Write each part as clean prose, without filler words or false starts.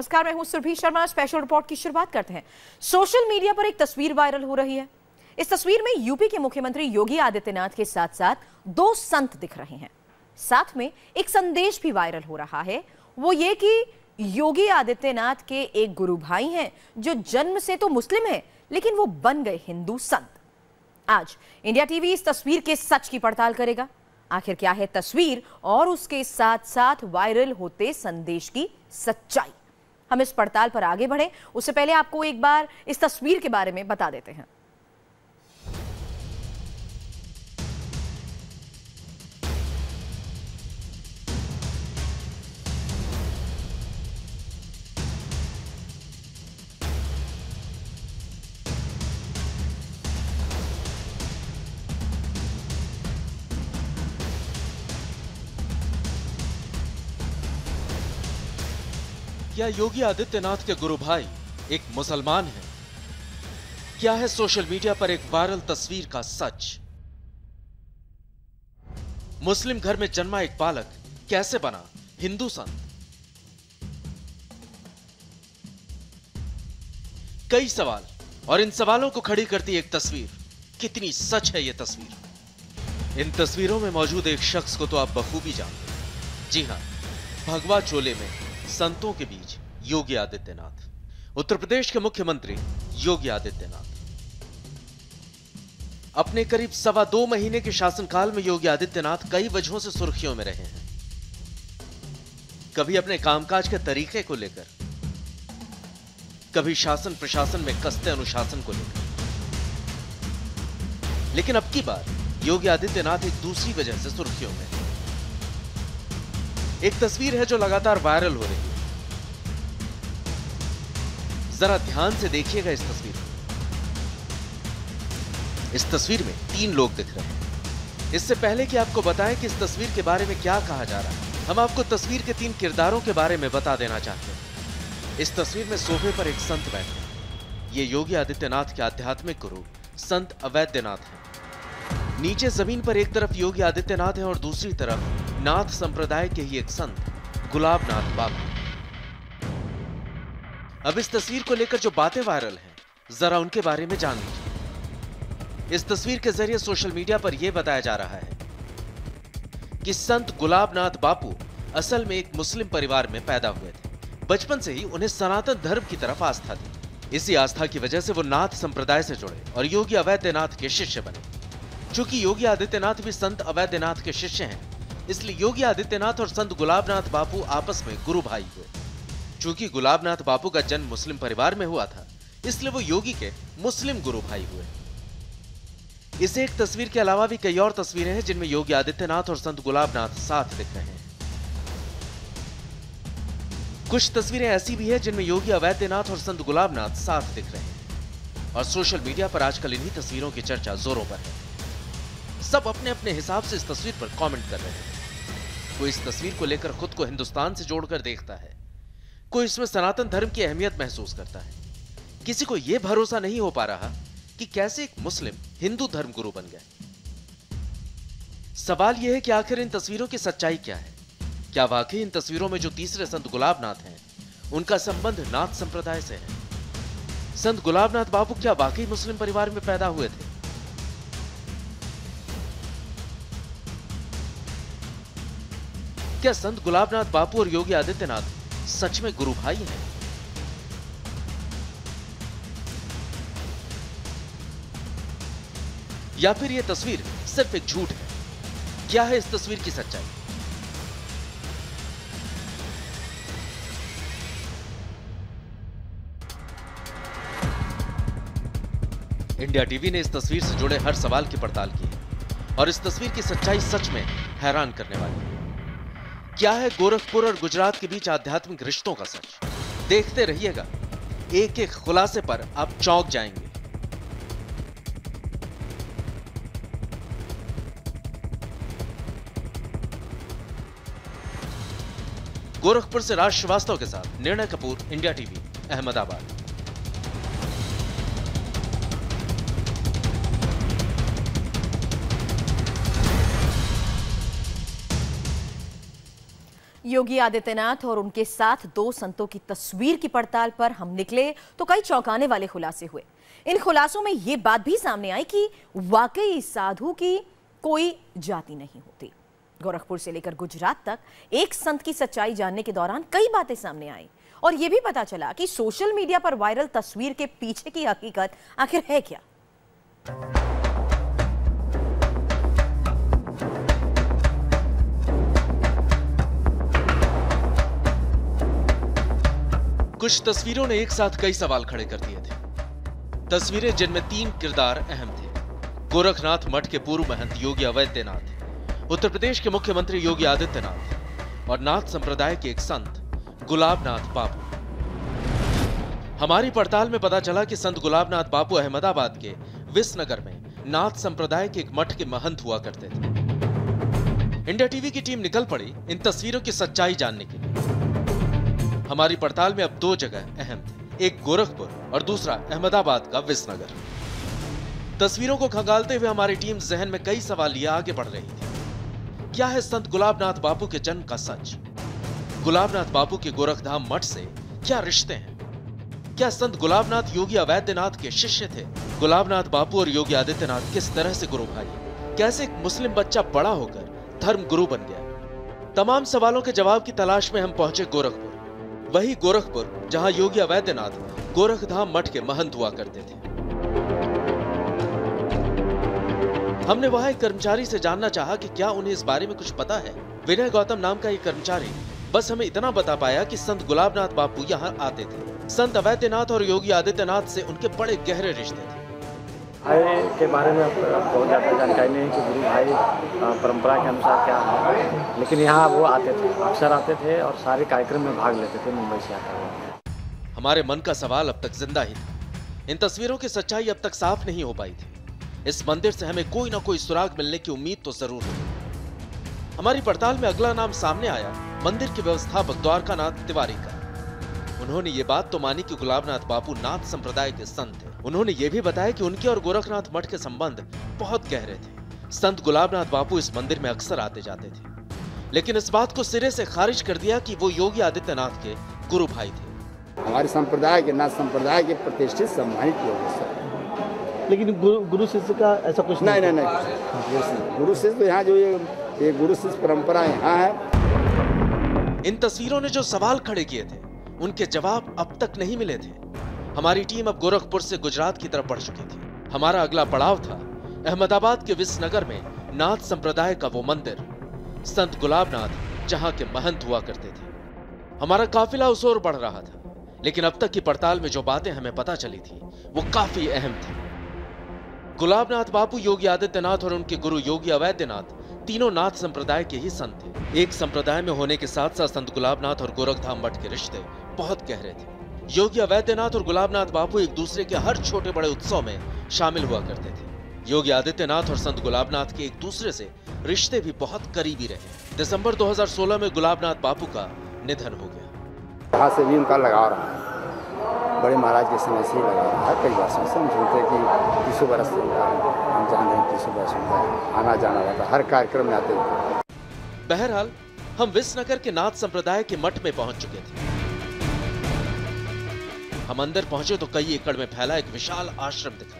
नमस्कार, मैं हूं सुरभि शर्मा। स्पेशल रिपोर्ट की शुरुआत करते हैं। सोशल मीडिया पर एक तस्वीर वायरल हो रही है। इस तस्वीर में यूपी के मुख्यमंत्री योगी आदित्यनाथ के साथ साथ दो संत दिख रहे हैं। साथ में एक संदेश भी वायरल हो रहा है, वो ये कि योगी आदित्यनाथ के एक गुरु भाई हैं जो जन्म से तो मुस्लिम हैं, लेकिन वो बन गए हिंदू संत। आज इंडिया टीवी इस तस्वीर के सच की पड़ताल करेगा। आखिर क्या है तस्वीर और उसके साथ साथ वायरल होते संदेश की सच्चाई। हम इस पड़ताल पर आगे बढ़े उससे पहले आपको एक बार इस तस्वीर के बारे में बता देते हैं। क्या योगी आदित्यनाथ के गुरु भाई एक मुसलमान हैं? क्या है सोशल मीडिया पर एक वायरल तस्वीर का सच? मुस्लिम घर में जन्मा एक बालक कैसे बना हिंदू संत? कई सवाल और इन सवालों को खड़ी करती एक तस्वीर। कितनी सच है यह तस्वीर? इन तस्वीरों में मौजूद एक शख्स को तो आप बखूबी जानते हैं। जी हां, भगवा चोले में संतों के बीच योगी आदित्यनाथ, उत्तर प्रदेश के मुख्यमंत्री योगी आदित्यनाथ। अपने करीब 2.25 महीने के शासनकाल में योगी आदित्यनाथ कई वजहों से सुर्खियों में रहे हैं। कभी अपने कामकाज के तरीके को लेकर, कभी शासन प्रशासन में कसते अनुशासन को लेकर। लेकिन अब की बार योगी आदित्यनाथ एक दूसरी वजह से सुर्खियों में है। एक तस्वीर है जो लगातार वायरल हो रही है। जरा ध्यान से देखिएगा इस तस्वीर को। इस तस्वीर में 3 लोग दिख रहे हैं। इससे पहले कि आपको बताएं कि इस तस्वीर के बारे में क्या कहा जा रहा है, हम आपको तस्वीर के 3 किरदारों के बारे में बता देना चाहते हैं। इस तस्वीर में सोफे पर एक संत बैठे हैं। ये योगी आदित्यनाथ के आध्यात्मिक गुरु संत अवैधनाथ हैं। नीचे जमीन पर एक तरफ योगी आदित्यनाथ है और दूसरी तरफ नाथ संप्रदाय के ही एक संत गुलाबनाथ बाबू। अब इस तस्वीर को लेकर जो बातें वायरल हैं, जरा उनके बारे में जान लीजिए। इस तस्वीर के जरिए सोशल मीडिया पर यह बताया जा रहा है कि संत गुलाबनाथ बापू असल में एक मुस्लिम परिवार में पैदा हुए थे। बचपन से ही उन्हें सनातन धर्म की तरफ आस्था थी। इसी आस्था की वजह से वो नाथ संप्रदाय से जुड़े और योगी अवैधनाथ के शिष्य बने। चूंकि योगी आदित्यनाथ भी संत अवैधनाथ के शिष्य हैं, इसलिए योगी आदित्यनाथ और संत गुलाबनाथ बापू आपस में गुरु भाई हुए। चूंकि गुलाबनाथ बापू का जन्म मुस्लिम परिवार में हुआ था, इसलिए वो योगी के मुस्लिम गुरु भाई हुए। इस एक तस्वीर के अलावा भी कई और तस्वीरें हैं जिनमें योगी आदित्यनाथ और संत गुलाबनाथ साथ दिख रहे हैं। कुछ तस्वीरें ऐसी भी हैं जिनमें योगी अवैधनाथ और संत गुलाबनाथ साथ दिख रहे हैं। और सोशल मीडिया पर आजकल इन्हीं तस्वीरों की चर्चा जोरों पर है। सब अपने अपने हिसाब से इस तस्वीर पर कमेंट कर रहे हैं। कोई इस तस्वीर को लेकर खुद को हिंदुस्तान से जोड़कर देखता है, कोई इसमें सनातन धर्म की अहमियत महसूस करता है। किसी को यह भरोसा नहीं हो पा रहा कि कैसे एक मुस्लिम हिंदू धर्म गुरु बन गए। सवाल यह है कि आखिर इन तस्वीरों की सच्चाई क्या है? क्या वाकई इन तस्वीरों में जो तीसरे संत गुलाबनाथ हैं, उनका संबंध नाथ संप्रदाय से है? संत गुलाबनाथ बापू क्या वाकई मुस्लिम परिवार में पैदा हुए थे? क्या संत गुलाबनाथ बापू और योगी आदित्यनाथ सच में गुरु भाई हैं? या फिर यह तस्वीर सिर्फ एक झूठ है? क्या है इस तस्वीर की सच्चाई? इंडिया टीवी ने इस तस्वीर से जुड़े हर सवाल की पड़ताल की है और इस तस्वीर की सच्चाई सच में हैरान करने वाली है। क्या है गोरखपुर और गुजरात के बीच आध्यात्मिक रिश्तों का सच? देखते रहिएगा, एक एक खुलासे पर आप चौंक जाएंगे। गोरखपुर से राज श्रीवास्तव के साथ निर्णय कपूर, इंडिया टीवी, अहमदाबाद। योगी आदित्यनाथ और उनके साथ 2 संतों की तस्वीर की पड़ताल पर हम निकले तो कई चौंकाने वाले खुलासे हुए। इन खुलासों में यह बात भी सामने आई कि वाकई साधु की कोई जाति नहीं होती। गोरखपुर से लेकर गुजरात तक एक संत की सच्चाई जानने के दौरान कई बातें सामने आई और यह भी पता चला कि सोशल मीडिया पर वायरल तस्वीर के पीछे की हकीकत आखिर है क्या। कुछ तस्वीरों ने एक साथ कई सवाल खड़े कर दिए थे। तस्वीरें जिनमें 3 किरदार अहम थे। गोरखनाथ मठ के पूर्व महंत योगी आदित्यनाथ, उत्तर प्रदेश के मुख्यमंत्री योगी आदित्यनाथ और नाथ संप्रदाय के एक संत गुलाबनाथ बापू। हमारी पड़ताल में पता चला कि संत गुलाबनाथ बापू अहमदाबाद के विसनगर में नाथ संप्रदाय के एक मठ के महंत हुआ करते थे। इंडिया टीवी की टीम निकल पड़ी इन तस्वीरों की सच्चाई जानने के लिए। हमारी पड़ताल में अब 2 जगह अहम थे, एक गोरखपुर और दूसरा अहमदाबाद का विसनगर। तस्वीरों को खंगालते हुए हमारी टीम जहन में कई सवाल लिए आगे बढ़ रही थी। क्या है संत गुलाबनाथ बापू के जन्म का सच? गुलाबनाथ बापू के गोरखधाम मठ से क्या रिश्ते हैं? क्या संत गुलाबनाथ योगी अवैधनाथ के शिष्य थे? गुलाबनाथ बापू और योगी आदित्यनाथ किस तरह से गुरु भाई? कैसे एक मुस्लिम बच्चा बड़ा होकर धर्म गुरु बन गया? तमाम सवालों के जवाब की तलाश में हम पहुंचे गोरखपुर। वही गोरखपुर जहां योगी अवैधनाथ गोरखधाम मठ के महंत हुआ करते थे। हमने वहां एक कर्मचारी से जानना चाहा कि क्या उन्हें इस बारे में कुछ पता है। विनय गौतम नाम का एक कर्मचारी बस हमें इतना बता पाया कि संत गुलाबनाथ बापू यहां आते थे। संत अवैधनाथ और योगी आदित्यनाथ से उनके बड़े गहरे रिश्ते थे। भाई के बारे में बहुत ज़्यादा जानकारी नहीं कि गुरु भाई परंपरा के अनुसार क्या है, लेकिन यहाँ वो आते थे, अक्सर आते थे और सारे कार्यक्रम में भाग लेते थे मुंबई से आकर। हमारे मन का सवाल अब तक जिंदा ही था। इन तस्वीरों की सच्चाई अब तक साफ नहीं हो पाई थी। इस मंदिर से हमें कोई ना कोई सुराग मिलने की उम्मीद तो जरूर थी। हमारी पड़ताल में अगला नाम सामने आया मंदिर के व्यवस्थापक द्वारकानाथ तिवारी का। उन्होंने ये बात तो मानी कि गुलाबनाथ बापू नाथ संप्रदाय के संत थे। उन्होंने ये भी बताया कि उनके और गोरखनाथ मठ के संबंध बहुत गहरे थे। संत गुलाबनाथ बापू इस मंदिर में अक्सर आते जाते थे, लेकिन इस बात को सिरे से खारिज कर दिया कि वो योगी आदित्यनाथ के गुरु भाई थे। हमारे संप्रदाय के नाथ संप्रदाय के प्रतिष्ठित सम्मानित लोग हैं सर। लेकिन गुरु शिष्य का ऐसा कुछ नहीं। गुरु शिष्य तो यहाँ जो ये गुरु शिष्य परंपरा यहाँ है। इन तस्वीरों ने जो सवाल खड़े किए थे उनके जवाब अब तक नहीं मिले थे। हमारी टीम अब गोरखपुर से गुजरात की तरफ बढ़ चुकी थी। हमारा अगला पड़ाव था अहमदाबाद के विसनगर में नाथ संप्रदाय का वो मंदिर संत गुलाबनाथ जहां के महंत हुआ करते थे। हमारा काफिला उस ओर बढ़ रहा था, लेकिन अब तक की पड़ताल में जो बातें हमें पता चली थी वो काफी अहम थी। गुलाबनाथ बापू, योगी आदित्यनाथ और उनके गुरु योगी अवैधनाथ तीनों नाथ संप्रदाय के ही संत थे। एक संप्रदाय में होने के साथ साथ संत गुलाबनाथ और गोरखधाम मठ के रिश्ते बहुत गहरे थे। योगी अवैधनाथ और गुलाबनाथ बापू एक दूसरे के हर छोटे बड़े उत्सव में शामिल हुआ करते थे। योगी आदित्यनाथ और संत गुलाबनाथ के एक दूसरे से रिश्ते भी बहुत करीबी रहे। दिसंबर 2016 में गुलाबनाथ बापू का निधन हो गया। यहाँ से भी उनका लगाव रहा है, बड़े महाराज के समय से ही लगा रहा है। कई वर्षों से हम सुनते हैं कि 30 बरस से हम जान रहे हैं, 30 बरस उनका आना जाना रहता, हर कार्यक्रम में आते थे। बहरहाल हम विसनगर के नाथ संप्रदाय के मठ में पहुंच चुके थे। हम अंदर पहुंचे तो कई एकड़ में फैला एक विशाल आश्रम दिखा।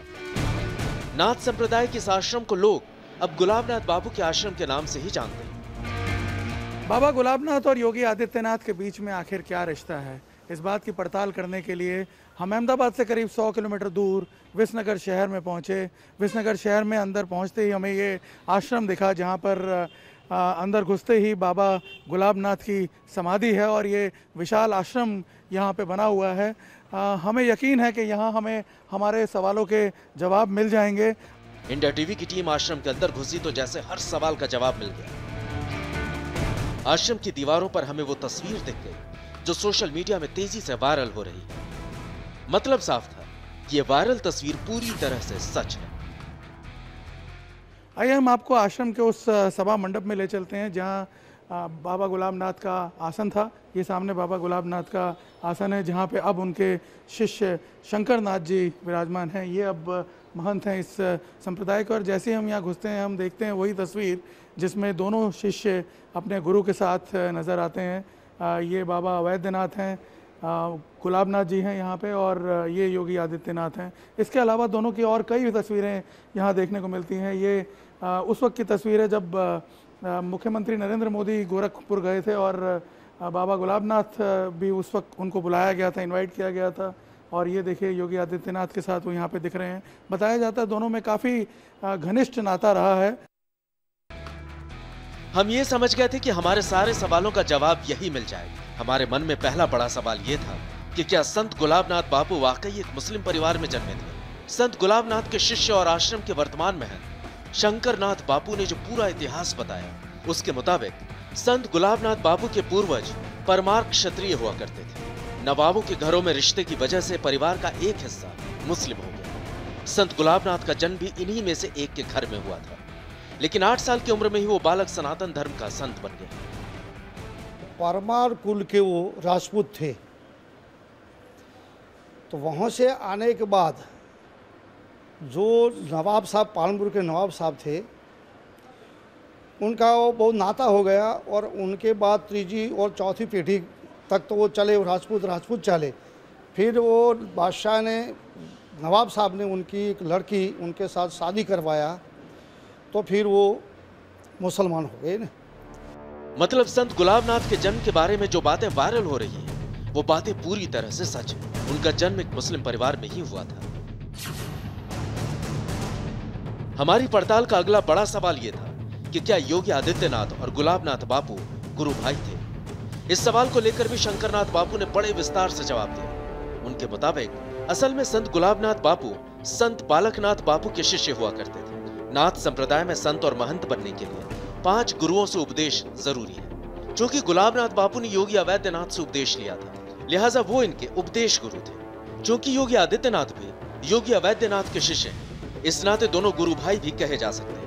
नाथ संप्रदाय के इस आश्रम को लोग अब गुलाबनाथ बापू के आश्रम के नाम से ही जानते हैं। बाबा गुलाबनाथ और योगी आदित्यनाथ के बीच में आखिर क्या रिश्ता है, इस बात की पड़ताल करने के लिए हम अहमदाबाद से करीब 100 किलोमीटर दूर विसनगर शहर में पहुंचे। विसनगर शहर में अंदर पहुंचते ही हमें ये आश्रम दिखा, जहां पर अंदर घुसते ही बाबा गुलाबनाथ की समाधि है और ये विशाल आश्रम यहाँ पे बना हुआ है। हमें यकीन है कि यहाँ हमें हमारे सवालों के जवाब मिल जाएंगे। इंडिया टीवी की टीम आश्रम के अंदर घुसी तो जैसे हर सवाल का जवाब मिल गया। आश्रम की दीवारों पर हमें वो तस्वीर दिख गई जो सोशल मीडिया में तेजी से वायरल हो रही है। मतलब साफ था, ये वायरल तस्वीर पूरी तरह से सच है। आइए हम आपको आश्रम के उस सभा मंडप में ले चलते हैं जहाँ बाबा गुलाब नाथ का आसन था। ये सामने बाबा गुलाब नाथ का आसन है, जहाँ पे अब उनके शिष्य शंकर नाथ जी विराजमान हैं। ये अब महंत हैं इस संप्रदाय के। और जैसे ही हम यहाँ घुसते हैं, हम देखते हैं वही तस्वीर जिसमें दोनों शिष्य अपने गुरु के साथ नज़र आते हैं। ये बाबा वैद्यनाथ हैं, गुलाब नाथ जी हैं यहाँ पे, और ये योगी आदित्यनाथ हैं। इसके अलावा दोनों की और कई तस्वीरें यहाँ देखने को मिलती हैं। ये उस वक्त की तस्वीर है जब मुख्यमंत्री नरेंद्र मोदी गोरखपुर गए थे, और बाबा गुलाब नाथ भी उस वक्त उनको बुलाया गया था, इनवाइट किया गया था। और ये देखिए योगी आदित्यनाथ के साथ वो यहाँ पे दिख रहे हैं। बताया जाता है दोनों में काफ़ी घनिष्ठ नाता रहा है। हम ये समझ गए थे कि हमारे सारे सवालों का जवाब यही मिल जाएगा। हमारे मन में पहला बड़ा सवाल ये था कि क्या संत गुलाबनाथ बापू वाकई एक मुस्लिम परिवार में जन्मे थे। संत गुलाबनाथ के शिष्य और आश्रम के वर्तमान महंत शंकरनाथ बापू ने जो पूरा इतिहास बताया, उसके मुताबिक संत गुलाबनाथ बापू के पूर्वज परमार क्षत्रिय हुआ करते थे। नवाबों के घरों में रिश्ते की वजह से परिवार का एक हिस्सा मुस्लिम हो गया। संत गुलाबनाथ का जन्म भी इन्हीं में से एक के घर में हुआ था, लेकिन 8 साल की उम्र में ही वो बालक सनातन धर्म का संत बन गया। परमार कुल के वो राजपूत थे, तो वहाँ से आने के बाद जो नवाब साहब, पालनपुर के नवाब साहब थे, उनका वो बहुत नाता हो गया। और उनके बाद तीसरी और चौथी पीढ़ी तक तो वो चले, राजपूत चले। फिर वो बादशाह ने, नवाब साहब ने उनकी एक लड़की उनके साथ शादी करवाया, तो फिर वो मुसलमान हो गए ना। मतलब संत गुलाबनाथ के जन्म के बारे में जो बातें वायरल हो रही हैं, वो बातें पूरी तरह से सच है। उनका जन्म एक मुस्लिम परिवार में ही हुआ था। हमारी पड़ताल का अगला बड़ा सवाल यह था कि क्या योगी आदित्यनाथ और गुलाबनाथ बापू गुरु भाई थे। इस सवाल को लेकर भी शंकरनाथ बापू ने बड़े विस्तार से जवाब दिया। उनके मुताबिक असल में संत गुलाबनाथ बापू संत बालकनाथ बापू के शिष्य हुआ करते थे। नाथ संप्रदाय में संत और महंत बनने के लिए 5 गुरुओं से उपदेश जरूरी है। चूंकि गुलाबनाथ बापू ने योगी आदित्यनाथ से उपदेश लिया था, लिहाजा वो इनके उपदेश गुरु थे। चूंकि योगी आदित्यनाथ भी योगी आदित्यनाथ के शिष्य हैं, इस नाते दोनों गुरु भाई भी कहे जा सकते हैं।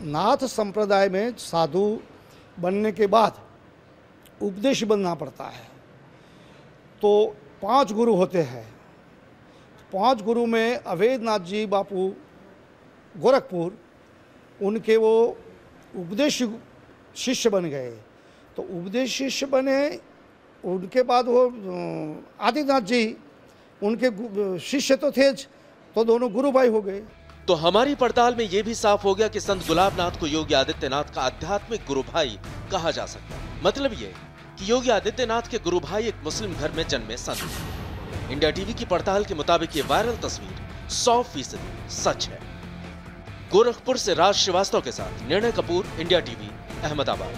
नाथ संप्रदाय में साधु बनने के बाद उपदेश बनना पड़ता है, तो 5 गुरु होते हैं। 5 गुरु में अवैधनाथ जी बापू गोरखपुर, उनके वो उपदेश शिष्य बन गए। तो उपदेश शिष्य बने, उनके बाद वो आदित्यनाथ जी उनके शिष्य तो थे, तो दोनों गुरु भाई हो गए। तो हमारी पड़ताल में यह भी साफ हो गया कि संत गुलाबनाथ को योगी आदित्यनाथ का आध्यात्मिक गुरु भाई कहा जा सकता है। मतलब ये कि योगी आदित्यनाथ के गुरु भाई एक मुस्लिम घर में जन्मे संत। इंडिया टीवी की पड़ताल के मुताबिक ये वायरल तस्वीर 100% सच है। गोरखपुर से राज श्रीवास्तव के साथ निर्णय कपूर, इंडिया टीवी, अहमदाबाद।